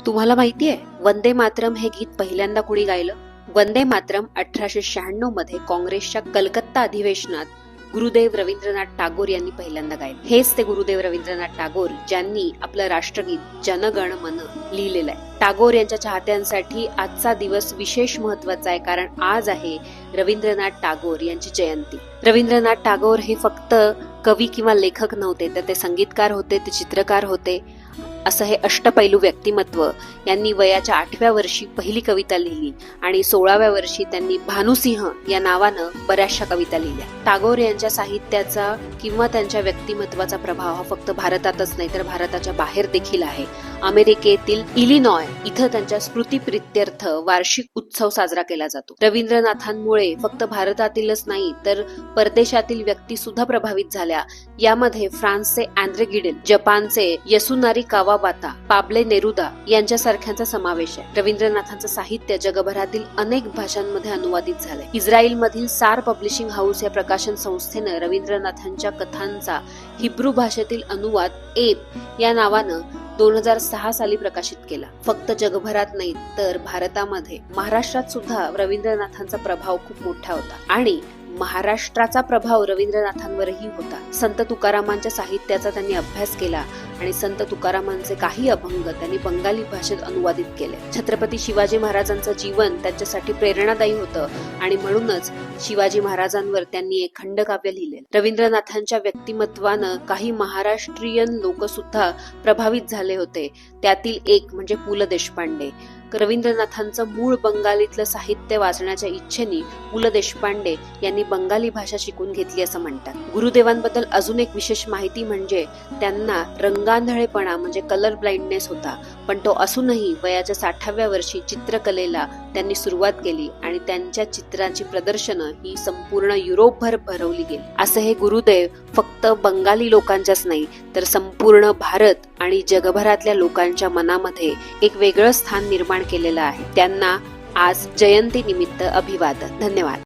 तुम्हाला माहितीये वंदे मातरम हे गीत पहिल्यांदा कुणी गायलं? वंदे मातरम 1896 मध्ये काँग्रेसच्या कलकत्ता अधिवेशनात गुरुदेव रवींद्रनाथ टागोर यांनी पहिल्यांदा गायलं. हेच ते गुरुदेव रवींद्रनाथ टागोर ज्यांनी आपलं राष्ट्रगीत जनगण मन लिहिलेलं आहे. टागोर यांच्या चाहत्यांसाठी आजचा दिवस विशेष महत्वाचा आहे, कारण आज आहे रवींद्रनाथ टागोर यांची जयंती. रवींद्रनाथ टागोर हे फक्त कवी किंवा लेखक नव्हते, तर ते संगीतकार होते, ते चित्रकार होते. असं हे अष्टपैलू व्यक्तिमत्व. यांनी वयाच्या 8व्या वर्षी पहिली कविता लिहिली आणि 16व्या वर्षी त्यांनी भानुसिंह या नावानं बऱ्याचशा कविता लिहिल्या. टागोर यांच्या साहित्याचा किंवा त्यांच्या व्यक्तिमत्वाचा प्रभाव हा फक्त भारतातच नाही तर भारताच्या बाहेर देखील आहे. अमेरिकेतील इलिनॉय इथं त्यांच्या स्मृतिप्रित्यर्थ वार्षिक उत्सव साजरा केला जातो. रवींद्रनाथांमुळे फक्त भारतातीलच नाही तर परदेशातील व्यक्ती सुद्धा प्रभावित झाल्या. यामध्ये फ्रान्सचे अँद्रे गिडेल, जपानचे यसुनारी कावाबाता, पाब्लो नेरुदा यांच्यासारख्यांचा समावेश आहे. रवींद्रनाथांचं साहित्य जगभरातील अनेक भाषांमध्ये अनुवादित झालंय. इस्रायलमधील सार पब्लिशिंग हाऊस या प्रकाशन संस्थेनं रवींद्रनाथांच्या कथांचा हिब्रू भाषेतील अनुवाद एप या नावानं 2006 साली प्रकाशित केला. फक्त जगभरात नाही तर भारतामध्ये, महाराष्ट्रात सुद्धा रवींद्रनाथांचा प्रभाव खूप मोठा होता आणि महाराष्ट्राचा प्रभाव रवींद्रनाथांवरही होता. संत तुकारामांच्या साहित्याचा त्यांनी अभ्यास केला आणि संत तुकारामांचे काही अभंग त्यांनी बंगाली भाषेत अनुवादित केले. छत्रपती शिवाजी महाराजांचं जीवन त्यांच्यासाठी प्रेरणादायी होतं आणि म्हणूनच शिवाजी महाराजांवर त्यांनी एक खंडकाव्य लिहिले. रवींद्रनाथांच्या व्यक्तिमत्वानं काही महाराष्ट्रीयन लोक सुद्धा प्रभावित झाले होते. त्यातील एक म्हणजे पु ल देशपांडे. रवींद्रनाथांचं मूळ बंगालीतलं साहित्य वाचण्याच्या इच्छेने पु ल देशपांडे यांनी बंगाली भाषा शिकून घेतली असं म्हणतात. गुरुदेवांबद्दल अजून एक विशेष माहिती म्हणजे त्यांना रंगांधळेपणा म्हणजे कलर ब्लाइंडनेस होता, पण तो असूनही वयाच्या 60व्या वर्षी चित्रकलेला त्यांनी सुरुवात केली आणि त्यांच्या चित्रांची प्रदर्शनं ही संपूर्ण युरोपभर भरवली गेली. असं हे गुरुदेव फक्त बंगाली लोकांच्याच नाही तर संपूर्ण भारत आणि जगभरातल्या लोकांच्या मनामध्ये एक वेगळं स्थान निर्माण केलेलं आहे. त्यांना आज जयंती निमित्त अभिवादन. धन्यवाद.